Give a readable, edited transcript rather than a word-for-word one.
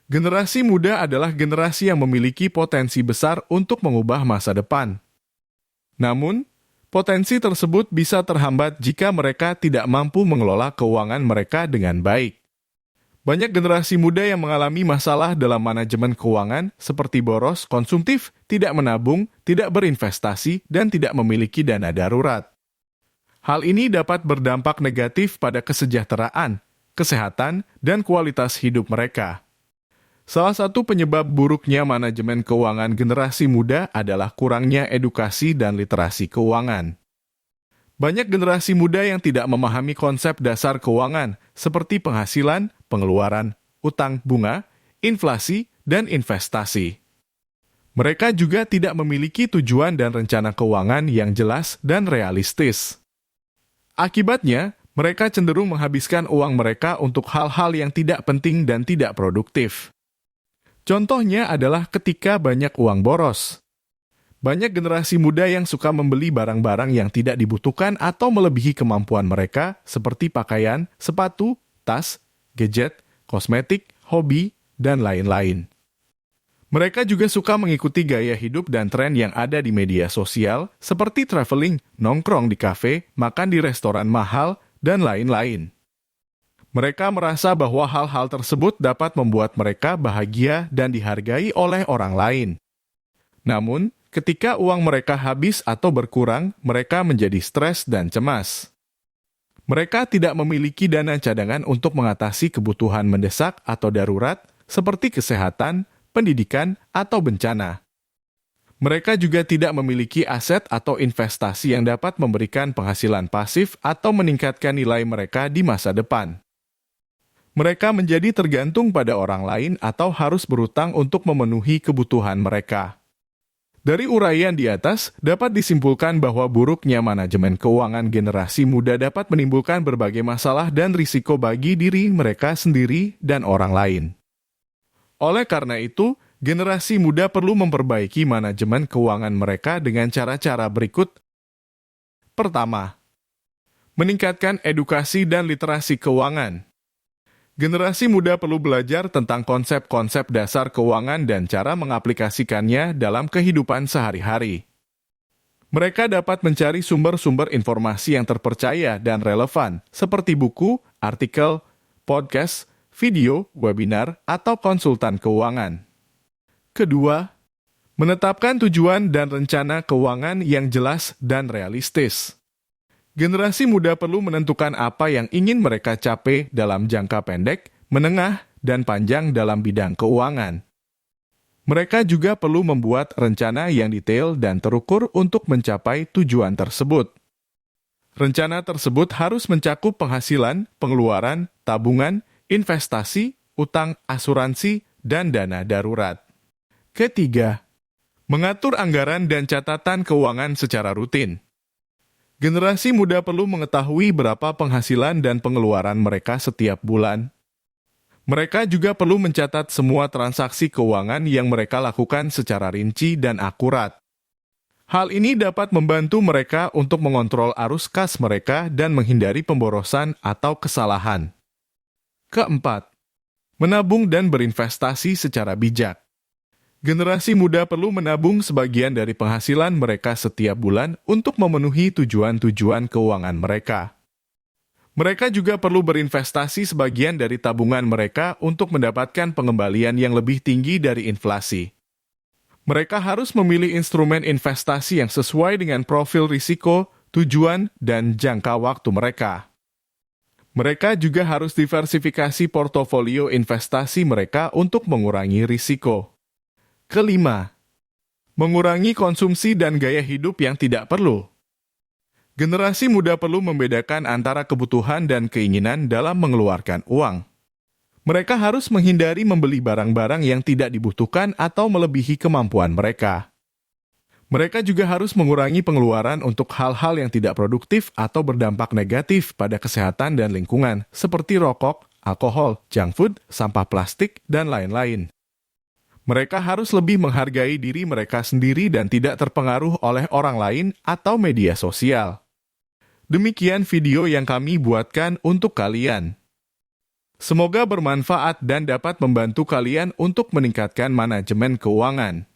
Generasi muda adalah generasi yang memiliki potensi besar untuk mengubah masa depan. Namun, potensi tersebut bisa terhambat jika mereka tidak mampu mengelola keuangan mereka dengan baik. Banyak generasi muda yang mengalami masalah dalam manajemen keuangan seperti boros, konsumtif, tidak menabung, tidak berinvestasi, dan tidak memiliki dana darurat. Hal ini dapat berdampak negatif pada kesejahteraan, kesehatan, dan kualitas hidup mereka. Salah satu penyebab buruknya manajemen keuangan generasi muda adalah kurangnya edukasi dan literasi keuangan. Banyak generasi muda yang tidak memahami konsep dasar keuangan, seperti penghasilan, pengeluaran, utang bunga, inflasi, dan investasi. Mereka juga tidak memiliki tujuan dan rencana keuangan yang jelas dan realistis. Akibatnya, mereka cenderung menghabiskan uang mereka untuk hal-hal yang tidak penting dan tidak produktif. Contohnya adalah ketika banyak uang boros. Banyak generasi muda yang suka membeli barang-barang yang tidak dibutuhkan atau melebihi kemampuan mereka, seperti pakaian, sepatu, tas, gadget, kosmetik, hobi, dan lain-lain. Mereka juga suka mengikuti gaya hidup dan tren yang ada di media sosial, seperti traveling, nongkrong di kafe, makan di restoran mahal, dan lain-lain. Mereka merasa bahwa hal-hal tersebut dapat membuat mereka bahagia dan dihargai oleh orang lain. Namun, ketika uang mereka habis atau berkurang, mereka menjadi stres dan cemas. Mereka tidak memiliki dana cadangan untuk mengatasi kebutuhan mendesak atau darurat, seperti kesehatan, pendidikan, atau bencana. Mereka juga tidak memiliki aset atau investasi yang dapat memberikan penghasilan pasif atau meningkatkan nilai mereka di masa depan. Mereka menjadi tergantung pada orang lain atau harus berutang untuk memenuhi kebutuhan mereka. Dari uraian di atas, dapat disimpulkan bahwa buruknya manajemen keuangan generasi muda dapat menimbulkan berbagai masalah dan risiko bagi diri mereka sendiri dan orang lain. Oleh karena itu, generasi muda perlu memperbaiki manajemen keuangan mereka dengan cara-cara berikut. Pertama, meningkatkan edukasi dan literasi keuangan. Generasi muda perlu belajar tentang konsep-konsep dasar keuangan dan cara mengaplikasikannya dalam kehidupan sehari-hari. Mereka dapat mencari sumber-sumber informasi yang terpercaya dan relevan, seperti buku, artikel, podcast, video, webinar, atau konsultan keuangan. Kedua, menetapkan tujuan dan rencana keuangan yang jelas dan realistis. Generasi muda perlu menentukan apa yang ingin mereka capai dalam jangka pendek, menengah, dan panjang dalam bidang keuangan. Mereka juga perlu membuat rencana yang detail dan terukur untuk mencapai tujuan tersebut. Rencana tersebut harus mencakup penghasilan, pengeluaran, tabungan, investasi, utang, asuransi, dan dana darurat. Ketiga, mengatur anggaran dan catatan keuangan secara rutin. Generasi muda perlu mengetahui berapa penghasilan dan pengeluaran mereka setiap bulan. Mereka juga perlu mencatat semua transaksi keuangan yang mereka lakukan secara rinci dan akurat. Hal ini dapat membantu mereka untuk mengontrol arus kas mereka dan menghindari pemborosan atau kesalahan. Keempat, menabung dan berinvestasi secara bijak. Generasi muda perlu menabung sebagian dari penghasilan mereka setiap bulan untuk memenuhi tujuan-tujuan keuangan mereka. Mereka juga perlu berinvestasi sebagian dari tabungan mereka untuk mendapatkan pengembalian yang lebih tinggi dari inflasi. Mereka harus memilih instrumen investasi yang sesuai dengan profil risiko, tujuan, dan jangka waktu mereka. Mereka juga harus diversifikasi portofolio investasi mereka untuk mengurangi risiko. Kelima, mengurangi konsumsi dan gaya hidup yang tidak perlu. Generasi muda perlu membedakan antara kebutuhan dan keinginan dalam mengeluarkan uang. Mereka harus menghindari membeli barang-barang yang tidak dibutuhkan atau melebihi kemampuan mereka. Mereka juga harus mengurangi pengeluaran untuk hal-hal yang tidak produktif atau berdampak negatif pada kesehatan dan lingkungan, seperti rokok, alkohol, junk food, sampah plastik, dan lain-lain. Mereka harus lebih menghargai diri mereka sendiri dan tidak terpengaruh oleh orang lain atau media sosial. Demikian video yang kami buatkan untuk kalian. Semoga bermanfaat dan dapat membantu kalian untuk meningkatkan manajemen keuangan.